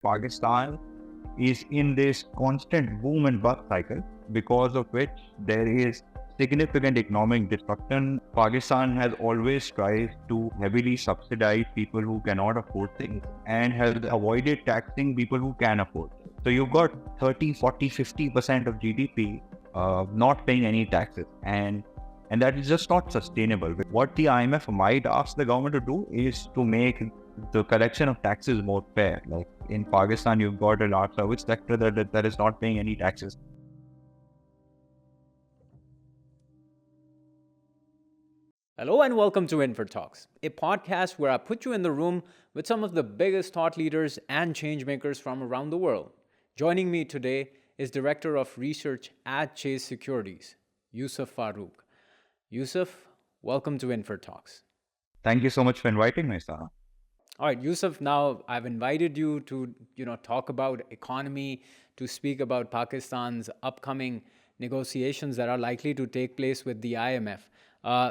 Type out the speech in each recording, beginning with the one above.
Pakistan is in this constant boom and bust cycle, because of which there is significant economic destruction. Pakistan has always tried to heavily subsidize people who cannot afford things and has avoided taxing people who can afford things. So you've got 30, 40, 50% of GDP not paying any taxes. And that is just not sustainable. What the IMF might ask the government to do is to make the collection of taxes more fair. Like in Pakistan, you've got a large service sector that is not paying any taxes. Hello and welcome to InferTalks, a podcast where I put you in the room with some of the biggest thought leaders and changemakers from around the world. Joining me today is Director of Research at Chase Securities, Yousuf Farooq. Yousuf, welcome to InferTalks. Thank you so much for inviting me, Sarah. All right, Yousuf, now I've invited you to, talk about economy, to speak about Pakistan's upcoming negotiations that are likely to take place with the IMF.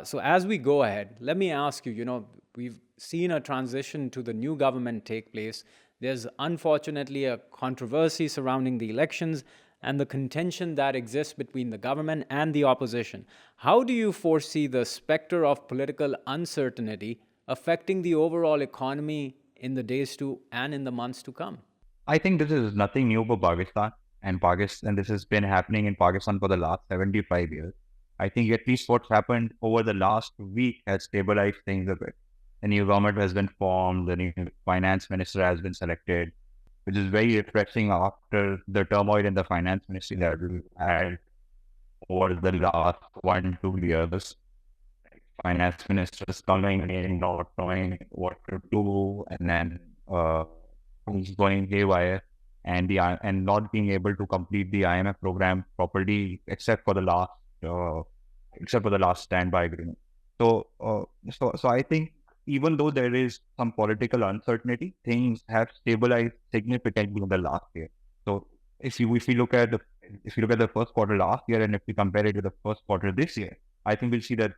So as we go ahead, let me ask you, we've seen a transition to the new government take place. There's unfortunately a controversy surrounding the elections and the contention that exists between the government and the opposition. How do you foresee the specter of political uncertainty affecting the overall economy in the days to and in the months to come? I think this is nothing new for Pakistan, and this has been happening in Pakistan for the last 75 years. I think at least what's happened over the last week has stabilized things a bit. A new government has been formed, the new finance minister has been selected, which is very refreshing after the turmoil in the finance ministry that we had over the last 1-2 years. Finance ministers coming in, not knowing what to do, and then he's going haywire, and not being able to complete the IMF program properly, except for the last standby agreement. So I think even though there is some political uncertainty, things have stabilized significantly in the last year. So if you look at the first quarter last year, and if we compare it to the first quarter this year, I think we'll see that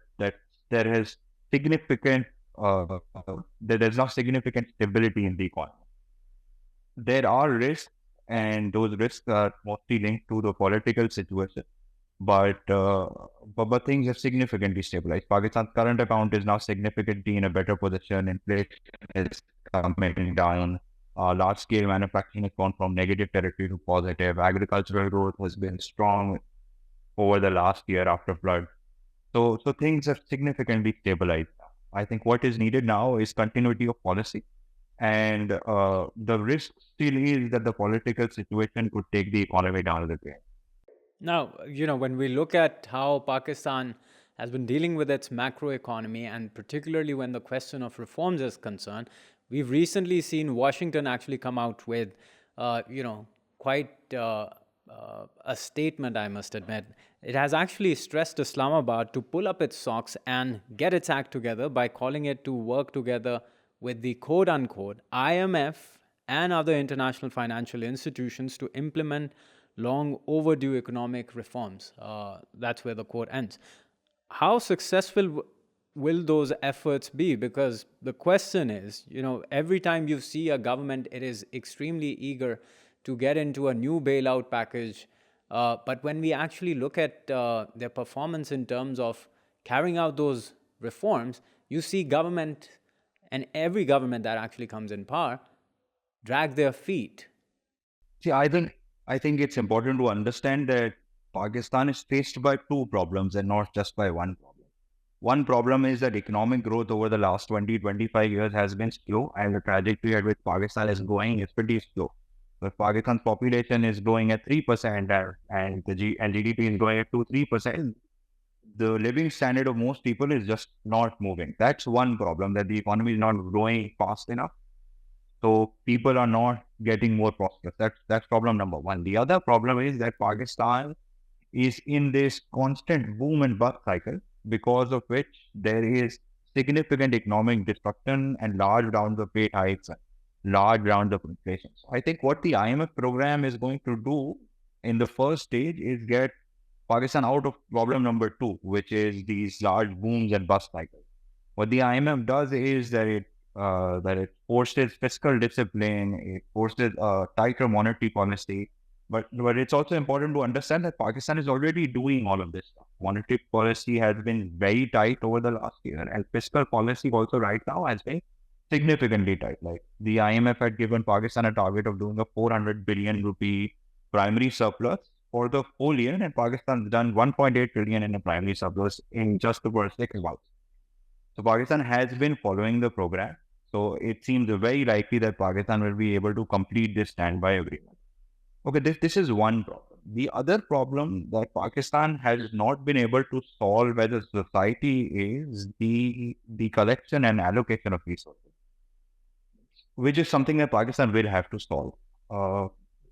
there has significant there's now significant stability in the economy. There are risks, and those risks are mostly linked to the political situation. But things have significantly stabilized. Pakistan's current account is now significantly in a better position. Inflation is coming down. Large-scale manufacturing has gone from negative territory to positive. Agricultural growth has been strong over the last year after flood. So things have significantly stabilized. I think what is needed now is continuity of policy. And the risk still is that the political situation could take the economy down the drain. Now, when we look at how Pakistan has been dealing with its macroeconomy, and particularly when the question of reforms is concerned, we've recently seen Washington actually come out with, quite a statement, I must admit. It has actually stressed Islamabad to pull up its socks and get its act together by calling it to work together with the quote-unquote IMF and other international financial institutions to implement long overdue economic reforms. That's where the quote ends. How successful will those efforts be? Because the question is, every time you see a government, it is extremely eager to get into a new bailout package. But when we actually look at their performance in terms of carrying out those reforms, you see government, and every government that actually comes in power, drag their feet. See, I think it's important to understand that Pakistan is faced by two problems and not just by one problem. One problem is that economic growth over the last 20-25 years has been slow, and the trajectory at which Pakistan is going is pretty slow. But Pakistan's population is growing at 3% and GDP is growing at 2-3%. The living standard of most people is just not moving. That's one problem, that the economy is not growing fast enough. So people are not getting more prosperous. That's problem number one. The other problem is that Pakistan is in this constant boom and bust cycle, because of which there is significant economic destruction and large rounds of rate hikes, large rounds of inflation. So I think what the IMF program is going to do in the first stage is get Pakistan out of problem number two, which is these large booms and bust cycles. What the IMF does is that that it forces fiscal discipline, it forces a tighter monetary policy. But it's also important to understand that Pakistan is already doing all of this stuff. Monetary policy has been very tight over the last year, and fiscal policy also right now has been significantly tight. Like the IMF had given Pakistan a target of doing a 400 billion rupee primary surplus for the whole year, and Pakistan's done 1.8 trillion in a primary surplus in just the first 6 months. So Pakistan has been following the program. So it seems very likely that Pakistan will be able to complete this standby agreement. Okay, this is one problem. The other problem that Pakistan has not been able to solve as a society is the collection and allocation of resources, which is something that Pakistan will have to solve. Uh,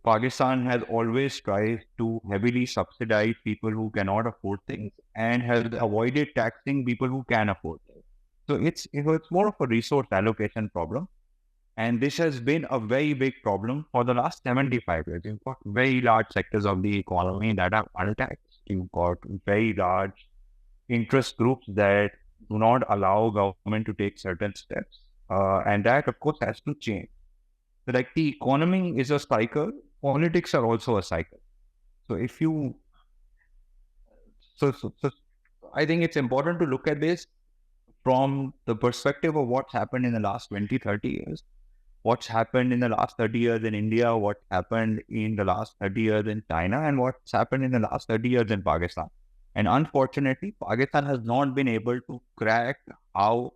Pakistan has always tried to heavily subsidize people who cannot afford things and has avoided taxing people who can afford things. So it's more of a resource allocation problem. And this has been a very big problem for the last 75 years. You've got very large sectors of the economy that are untaxed. You've got very large interest groups that do not allow government to take certain steps. And that, of course, has to change. So, like the economy is a cycle, politics are also a cycle. So if you, so I think it's important to look at this from the perspective of what's happened in the last 20, 30 years, what's happened in the last 30 years in India, what happened in the last 30 years in China, and what's happened in the last 30 years in Pakistan. And unfortunately, Pakistan has not been able to crack how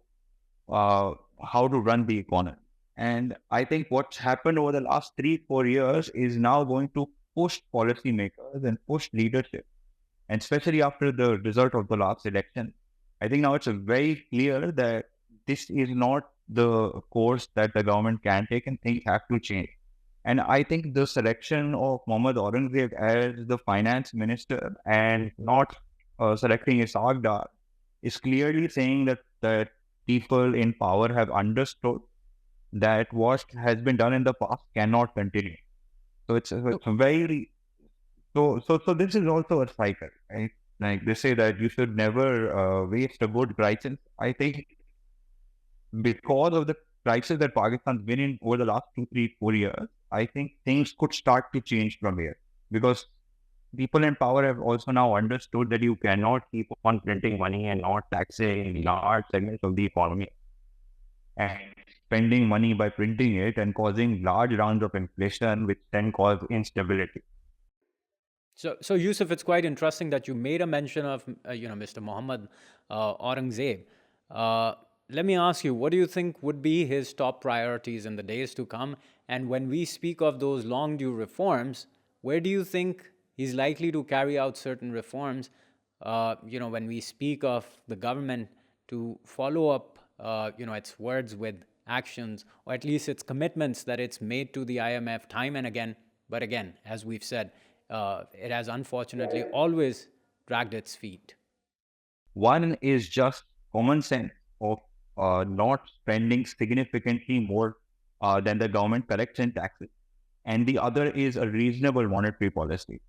to run the economy. And I think what's happened over the last 3-4 years is now going to push policymakers and push leadership. And especially after the result of the last election, I think now it's very clear that this is not the course that the government can take and things have to change. And I think the selection of Mohammad Aurangzeb as the finance minister and not selecting Ishaq Dar is clearly saying that people in power have understood that what has been done in the past cannot continue. So it's very, so this is also a cycle, right? Like they say that you should never waste a good crisis. I think because of the crisis that Pakistan's been in over the last 2, 3, 4 years, I think things could start to change from here, because people in power have also now understood that you cannot keep on printing money and not taxing large segments of the economy and spending money by printing it and causing large rounds of inflation, which then cause instability. So Yousuf, it's quite interesting that you made a mention of Mr. Mohammad Aurangzeb. Let me ask you, what do you think would be his top priorities in the days to come? And when we speak of those long due reforms, where do you think he's likely to carry out certain reforms? When we speak of the government to follow up, its words with actions, or at least its commitments that it's made to the IMF time and again. But again, as we've said, it has unfortunately always dragged its feet. One is just common sense of not spending significantly more than the government collects in taxes. And the other is a reasonable monetary policy.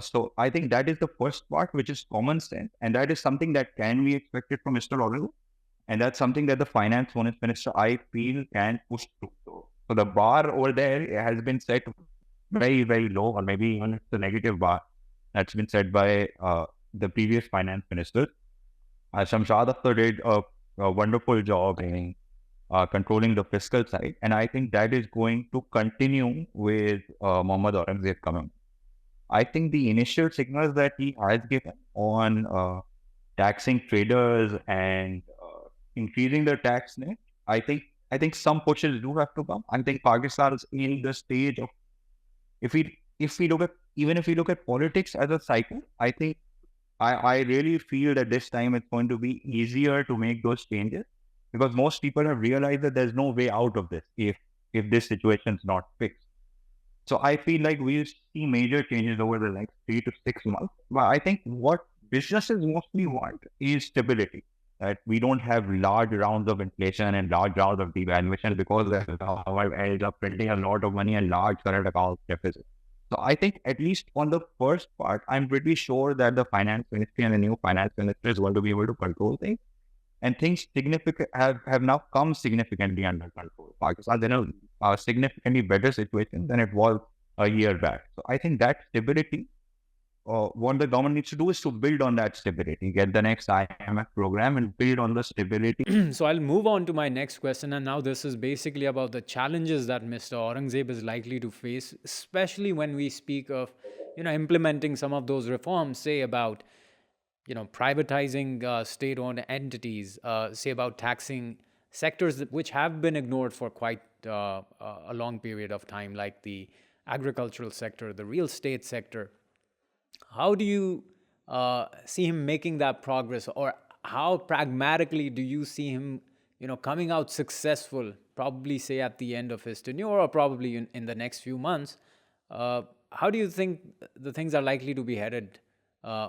So I think that is the first part, which is common sense. And that is something that can be expected from Mr. Aurangzeb. And that's something that the finance minister, I feel, can push through. So the bar over there has been set very, very low, or maybe even it's a negative bar that's been set by the previous finance minister. Shamshad Akhtar did a wonderful job in controlling the fiscal side. And I think that is going to continue with Mohammad Aurangzeb coming. I think the initial signals that he has given on taxing traders and increasing the tax net, I think some pushes do have to come. I think Pakistan is in the stage of, if we look at politics as a cycle, I think I really feel that this time it's going to be easier to make those changes, because most people have realized that there's no way out of this if this situation is not fixed. So I feel like we'll see major changes over the next 3 to 6 months. But I think what businesses mostly want is stability. That we don't have large rounds of inflation and large rounds of devaluation, because the government ends up printing a lot of money and large current account deficits. So I think at least on the first part, I'm pretty sure that the finance ministry and the new finance minister is going to be able to control things. and things have now come significantly under control. Pakistan is in a significantly better situation than it was a year back. So I think that stability, what the government needs to do is to build on that stability, get the next IMF program and build on the stability. So I'll move on to my next question. And now this is basically about the challenges that Mr. Aurangzeb is likely to face, especially when we speak of, implementing some of those reforms, say about, privatizing state-owned entities, say about taxing sectors which have been ignored for quite a long period of time, like the agricultural sector, the real estate sector. How do you see him making that progress, or how pragmatically do you see him, coming out successful? Probably say at the end of his tenure, or probably in the next few months. How do you think the things are likely to be headed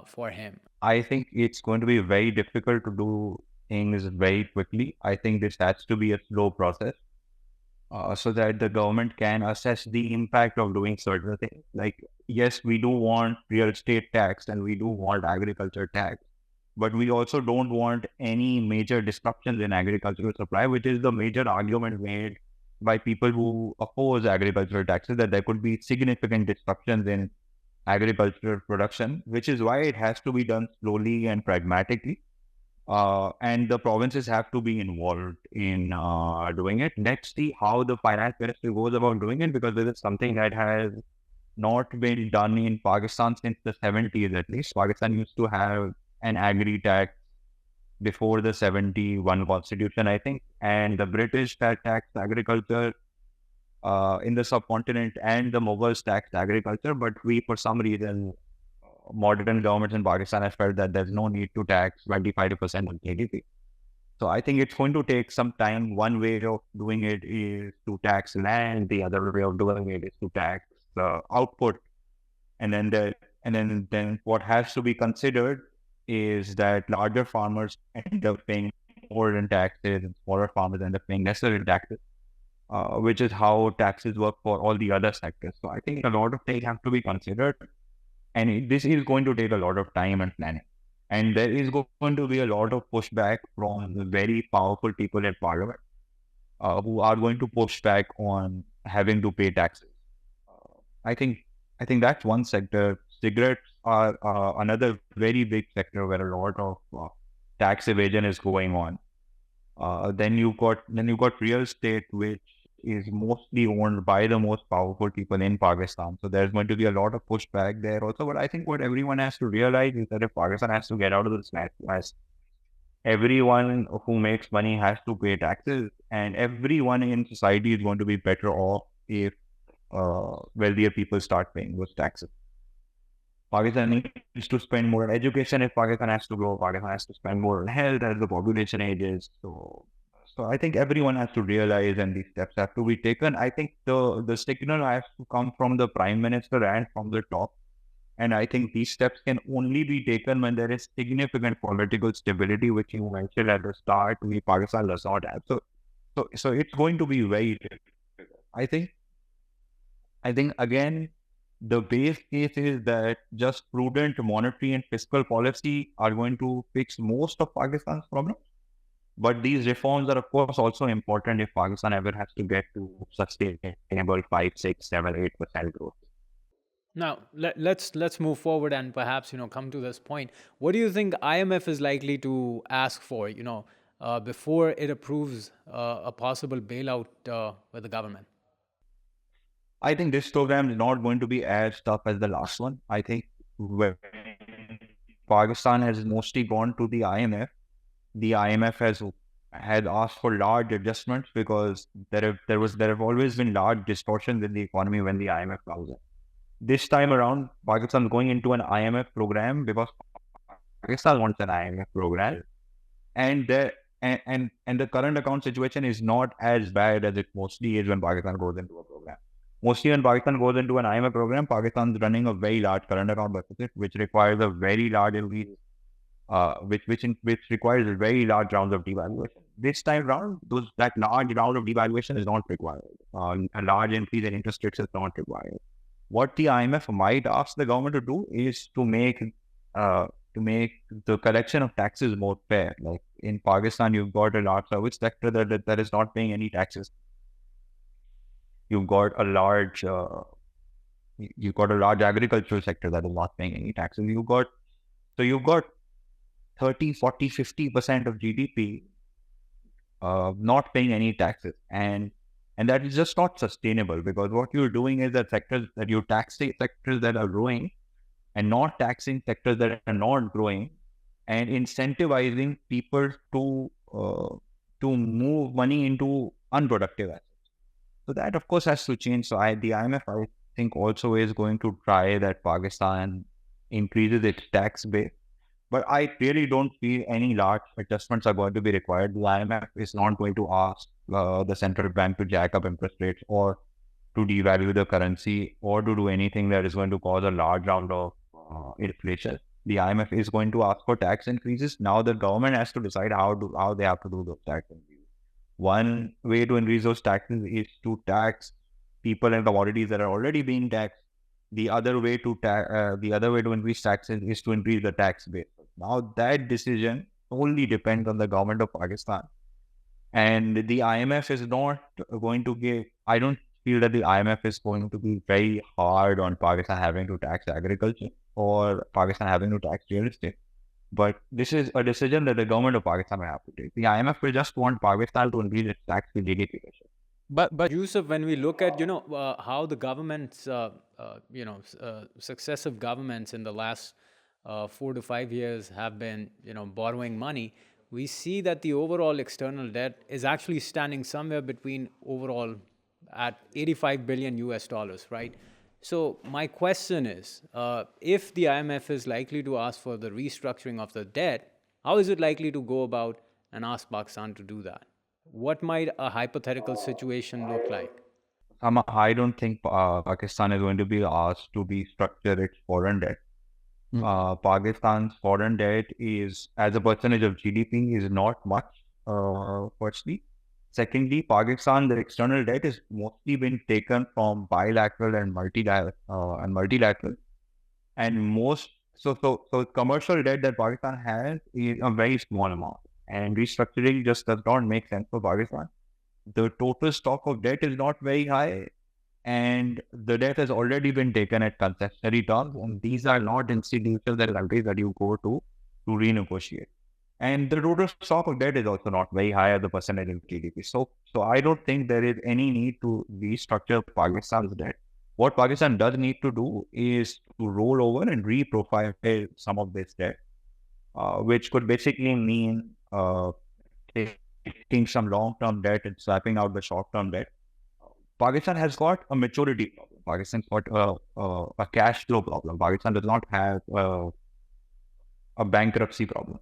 for him? I think it's going to be very difficult to do things very quickly. I think this has to be a slow process. So that the government can assess the impact of doing certain things. Like, yes, we do want real estate tax and we do want agriculture tax, but we also don't want any major disruptions in agricultural supply, which is the major argument made by people who oppose agricultural taxes, that there could be significant disruptions in agricultural production, which is why it has to be done slowly and pragmatically. And the provinces have to be involved in doing it. Let's see how the finance ministry goes about doing it, because this is something that has not been done in Pakistan since the 70s at least. Pakistan used to have an agri tax before the 71 constitution, I think, and the British had taxed agriculture in the subcontinent, and the Mughals taxed agriculture, but we, for some reason, modern governments in Pakistan have felt that there's no need to tax 25% of GDP. So I think it's going to take some time. One way of doing it is to tax land. The other way of doing it is to tax the output. And then what has to be considered is that larger farmers end up paying more in taxes and smaller farmers end up paying lesser in taxes, which is how taxes work for all the other sectors. So I think a lot of things have to be considered. And this is going to take a lot of time and planning. And there is going to be a lot of pushback from the very powerful people in parliament who are going to push back on having to pay taxes. I think that's one sector. Cigarettes are another very big sector where a lot of tax evasion is going on. Then you've got real estate, which is mostly owned by the most powerful people in Pakistan. So there's going to be a lot of pushback there also. But I think what everyone has to realize is that if Pakistan has to get out of this mess, everyone who makes money has to pay taxes, and everyone in society is going to be better off if wealthier people start paying those taxes. Pakistan needs to spend more on education. If Pakistan has to grow, Pakistan has to spend more on health as the population ages. So I think everyone has to realize, and these steps have to be taken. I think the signal has to come from the Prime Minister and from the top. And I think these steps can only be taken when there is significant political stability, which you mentioned at the start, Pakistan does not have. So it's going to be very difficult. I think again, the base case is that just prudent monetary and fiscal policy are going to fix most of Pakistan's problems. But these reforms are, of course, also important if Pakistan ever has to get to sustainable 5, 6, 7, 8% growth. Now, let's move forward and perhaps, come to this point. What do you think IMF is likely to ask for, before it approves a possible bailout with the government? I think this program is not going to be as tough as the last one. I think when Pakistan has mostly gone to the IMF had asked for large adjustments because there have always been large distortions in the economy when the IMF comes in. This time around, Pakistan is going into an IMF program because Pakistan wants an IMF program, and the current account situation is not as bad as it mostly is when Pakistan goes into a program. Mostly when Pakistan goes into an IMF program, Pakistan's running a very large current account deficit, which requires a very large increase, which requires very large rounds of devaluation. This time around, that large round of devaluation is not required. A large increase in interest rates is not required. What the IMF might ask the government to do is to make the collection of taxes more fair. Like in Pakistan, you've got a large service sector that is not paying any taxes. You've got a large agricultural sector that is not paying any taxes. You've got 30, 40, 50% of GDP not paying any taxes. And that is just not sustainable, because what you're doing is that you're taxing sectors that are growing and not taxing sectors that are not growing, and incentivizing people to move money into unproductive assets. So that, of course, has to change. So the IMF, I think, also is going to try that Pakistan increases its tax base. But I really don't feel any large adjustments are going to be required. The IMF is not going to ask the central bank to jack up interest rates, or to devalue the currency, or to do anything that is going to cause a large round of inflation. The IMF is going to ask for tax increases. Now the government has to decide how they have to do those tax increases. One way to increase those taxes is to tax people and commodities that are already being taxed. The other way to increase taxes is to increase the tax base. Now that decision only depends on the government of Pakistan, and the IMF is not going to give. I don't feel that the IMF is going to be very hard on Pakistan having to tax agriculture, or Pakistan having to tax real estate. But this is a decision that the government of Pakistan will have to take. The IMF will just want Pakistan to increase its tax to GDP ratio. But Yousuf, when we look at how the governments, successive governments in the last 4 to 5 years have been borrowing money, we see that the overall external debt is actually standing somewhere between overall at 85 billion US dollars, right? So my question is, if the IMF is likely to ask for the restructuring of the debt, how is it likely to go about and ask Pakistan to do that? What might a hypothetical situation look like? I don't think Pakistan is going to be asked to restructure its foreign debt. Pakistan's foreign debt is, as a percentage of GDP, is not much, firstly. Secondly, Pakistan, the external debt is mostly been taken from bilateral and multilateral. And so commercial debt that Pakistan has is a very small amount. And restructuring just does not make sense for Pakistan. The total stock of debt is not very high, and the debt has already been taken at concessionary terms. And these are not institutions and countries that you go to renegotiate. And the total stock of debt is also not very high as a percentage of GDP. So I don't think there is any need to restructure Pakistan's debt. What Pakistan does need to do is to roll over and reprofile some of this debt, which could basically mean taking some long-term debt and swapping out the short-term debt. Pakistan has got a maturity problem. Pakistan's got a cash flow problem. Pakistan does not have a bankruptcy problem.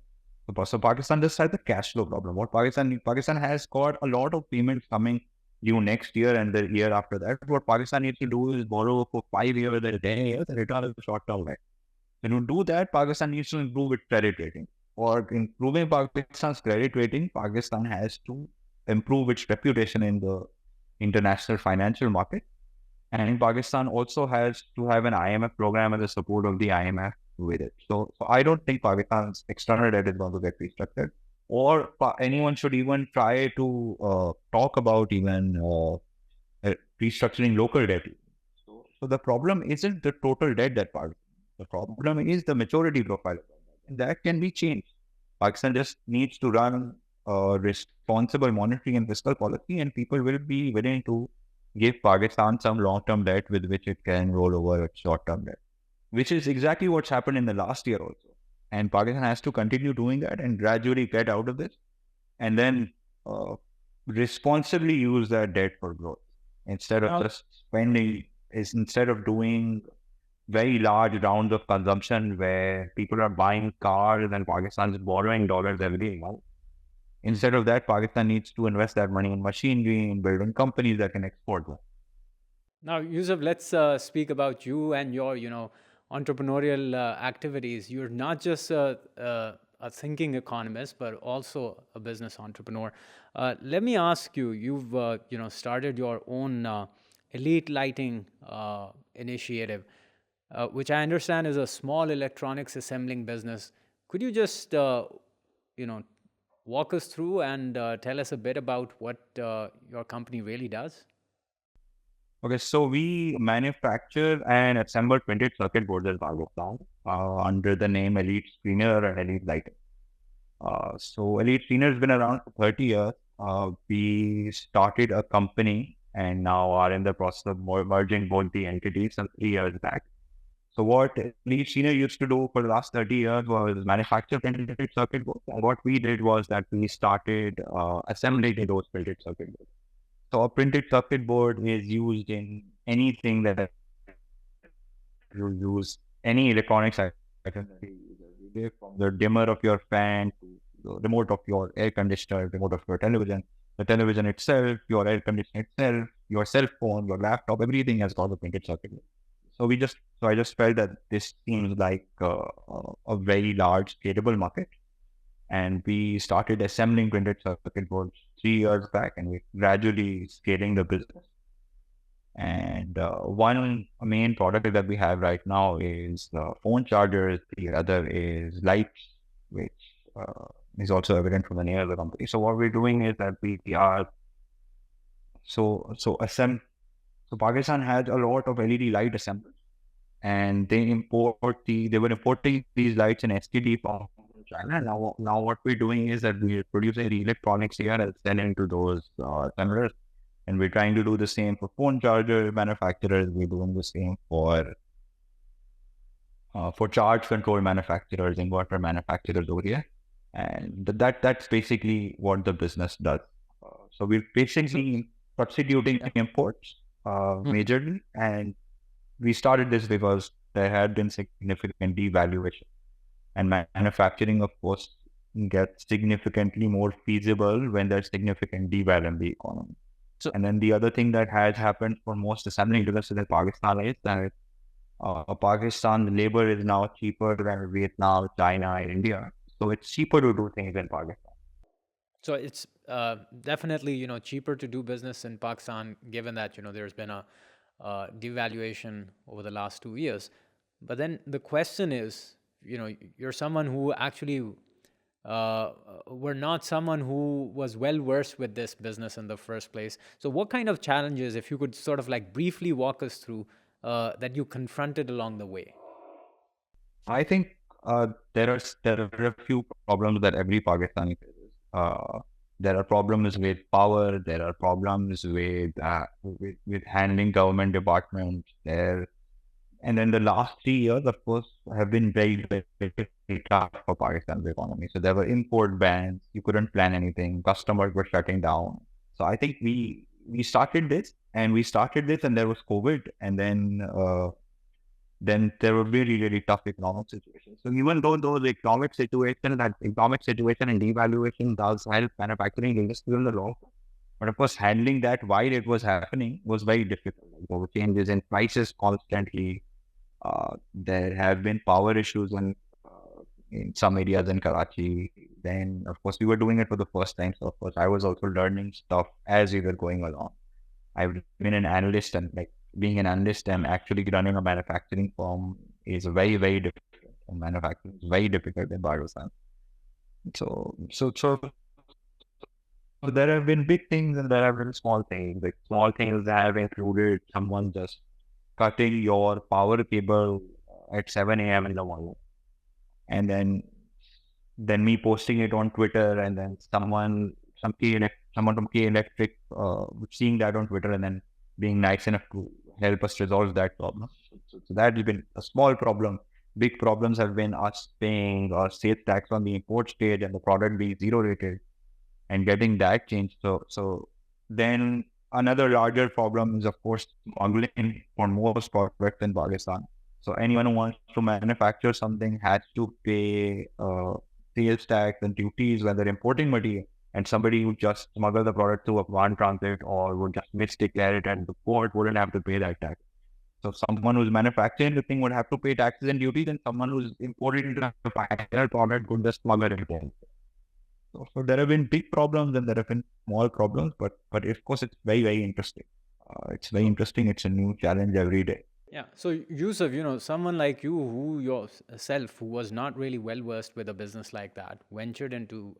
So Pakistan just has a cash flow problem. What Pakistan has got a lot of payments coming due next year and the year after that. What Pakistan needs to do is borrow for 5 years or 10 years and return the short-term debt. And to do that, Pakistan needs to improve its credit rating. For improving Pakistan's credit rating, Pakistan has to improve its reputation in the international financial market. And Pakistan also has to have an IMF program and the support of the IMF with it. So I don't think Pakistan's external debt is going to get restructured, or anyone should even try to talk about even restructuring local debt. So the problem isn't the total debt that Pakistan. The problem is the maturity profile, and that can be changed. Pakistan just needs to run a responsible monetary and fiscal policy, and people will be willing to give Pakistan some long-term debt with which it can roll over its short-term debt, which is exactly what's happened in the last year also. And Pakistan has to continue doing that and gradually get out of this, and then responsibly use that debt for growth instead of just spending. Instead of doing very large rounds of consumption where people are buying cars and Pakistan is borrowing dollars every month. Instead of that, Pakistan needs to invest that money in machinery, in building companies that can export them. Now, Yousuf, let's speak about you and your, entrepreneurial activities. You're not just a thinking economist, but also a business entrepreneur. Let me ask you: you've, started your own elite lighting initiative, which I understand is a small electronics assembling business. Could you just, walk us through and tell us a bit about what your company really does? Okay, so we manufacture and assemble printed circuit boards in Pakistan under the name Elite Screener and Elite Lighting. So Elite Screener has been around for 30 years. We started a company and now are in the process of merging both the entities some 3 years back. So what Elite Screener used to do for the last 30 years was manufacture printed circuit boards. And what we did was that we started assembling those printed circuit boards. So a printed circuit board is used in anything that you use, any electronics item that you use every day, from the dimmer of your fan to the remote of your air conditioner, remote of your television, the television itself, your air conditioner itself, your cell phone, your laptop, everything has got a printed circuit board. So I just felt that this seems like a very large scalable market. And we started assembling printed circuit boards 3 years back, and we're gradually scaling the business. And one main product that we have right now is phone chargers. The other is lights, which is also evident from the name of the company. So what we're doing is that we are so Pakistan has a lot of LED light assemblers, and they were importing these lights in STD from China. Now what we're doing is that we're producing the electronics here and selling to those assemblers. And we're trying to do the same for phone charger manufacturers. We're doing the same for charge control manufacturers, inverter manufacturers over here. And that's basically what the business does. So we're basically substituting imports majorly. And we started this because there had been significant devaluation. And manufacturing, of course, gets significantly more feasible when there's significant deval in the economy. And then the other thing that has happened for most assembling businesses in Pakistan is that Pakistan labor is now cheaper than Vietnam, China, and India. So it's cheaper to do things in Pakistan. So it's definitely cheaper to do business in Pakistan, given that there's been a devaluation over the last 2 years. But then the question is, you're someone who actually were not someone who was well versed with this business in the first place. So what kind of challenges, if you could sort of like briefly walk us through, that you confronted along the way? I think there are a few problems that every Pakistani faces. There are problems with power. There are problems with handling government departments. And then the last 3 years, of course, have been very, very, very tough for Pakistan's economy. So there were import bans. You couldn't plan anything. Customers were shutting down. So I think we started this, and there was COVID, and then there were really, really tough economic situations. So even though those economic situation and devaluation does help manufacturing industry in the long term, but of course, handling that while it was happening was very difficult. There were changes in prices constantly. There have been power issues in some areas in Karachi. Then, of course, we were doing it for the first time. So, of course, I was also learning stuff as we were going along. I've been an analyst, and being an analyst and actually running a manufacturing firm is very, very difficult. And manufacturing is very difficult in Pakistan. So there have been big things and there have been small things. Like small things that have included someone just cutting your power cable at 7 a.m. in the morning, and then me posting it on Twitter, and then someone from K Electric seeing that on Twitter and then being nice enough to help us resolve that problem. So that has been a small problem. Big problems have been us paying sales tax on the import stage and the product being zero rated and getting that changed. So then another larger problem is, of course, smuggling for most products in Pakistan. So anyone who wants to manufacture something has to pay sales tax and duties when they're importing material. And somebody who just smuggle the product through a one transit or would just misdeclare it at the port wouldn't have to pay that tax. So someone who's manufacturing the thing would have to pay taxes and duties, and someone who's importing the final product could just smuggle it in. So there have been big problems and there have been small problems, but of course it's very, very interesting. It's very interesting. It's a new challenge every day. Yeah. So, Yusuf, someone like you, who yourself, who was not really well versed with a business like that, ventured into,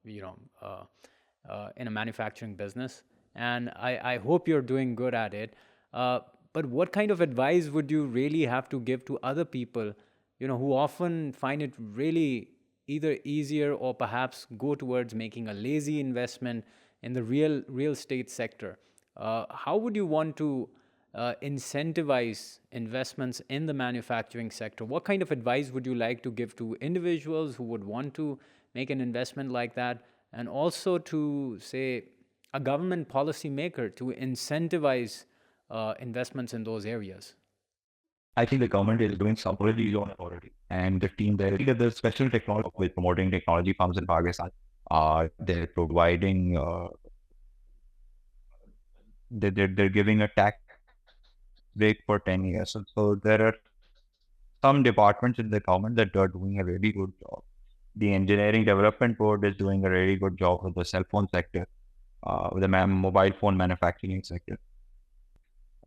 in a manufacturing business, and I hope you're doing good at it. But what kind of advice would you really have to give to other people, who often find it really either easier or perhaps go towards making a lazy investment in the real estate sector? How would you want to incentivize investments in the manufacturing sector? What kind of advice would you like to give to individuals who would want to make an investment like that, and also to, say, a government policymaker to incentivize investments in those areas? I think the government is doing some really on already. And the team there, the special technology with promoting technology firms in Pakistan, they're providing, they're giving a tax break for 10 years. So there are some departments in the government that are doing a really good job. The Engineering Development Board is doing a really good job with the cell phone sector, with the mobile phone manufacturing sector.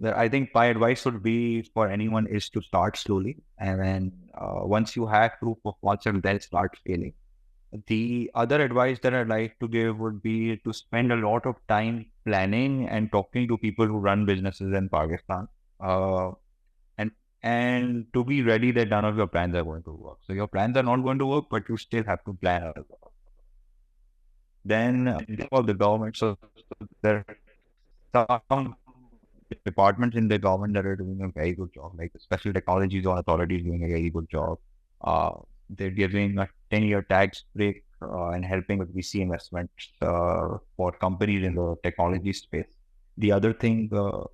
I think my advice would be for anyone is to start slowly, and then once you have proof of concept, then start scaling. The other advice that I'd like to give would be to spend a lot of time planning and talking to people who run businesses in Pakistan, and and to be ready that none of your plans are going to work. So your plans are not going to work, but you still have to plan. Then all the government. So there are some departments in the government that are doing a very good job, like the Special Technologies Authority is doing a very good job. They're giving a 10-year tax break and helping with VC investments for companies in the technology space. The other thing,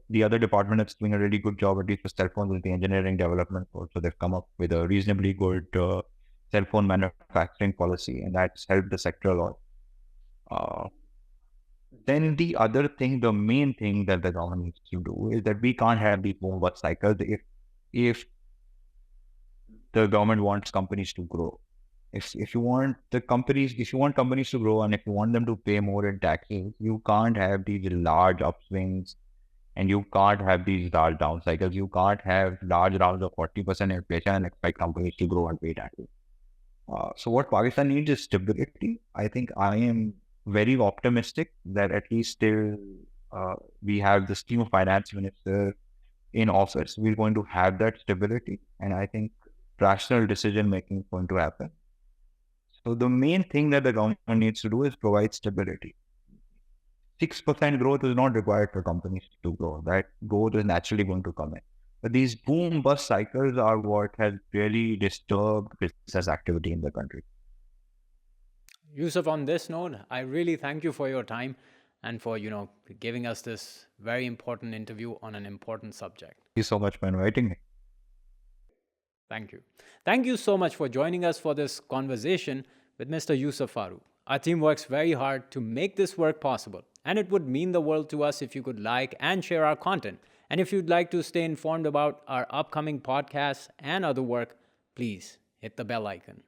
the other department that's doing a really good job, at least for cell phones, is the Engineering Development Board. So they've come up with a reasonably good cell phone manufacturing policy, and that's helped the sector a lot. Then the other thing, the main thing that the government needs to do is that we can't have these boom bust cycles if the government wants companies to grow. If you want companies to grow, and if you want them to pay more in taxes, you can't have these large upswings and you can't have these large down cycles. You can't have large rounds of 40% inflation and expect companies to grow and pay taxes. So what Pakistan needs is stability. I think I am very optimistic that at least till we have this team of finance minister in office, we're going to have that stability. And I think rational decision making is going to happen. So the main thing that the government needs to do is provide stability. 6% growth is not required for companies to grow. That growth is naturally going to come in. But these boom bust cycles are what has really disturbed business activity in the country. Yusuf, on this note, I really thank you for your time and for, giving us this very important interview on an important subject. Thank you so much for inviting me. Thank you. Thank you so much for joining us for this conversation with Mr. Yousuf Farooq. Our team works very hard to make this work possible, and it would mean the world to us if you could like and share our content. And if you'd like to stay informed about our upcoming podcasts and other work, please hit the bell icon.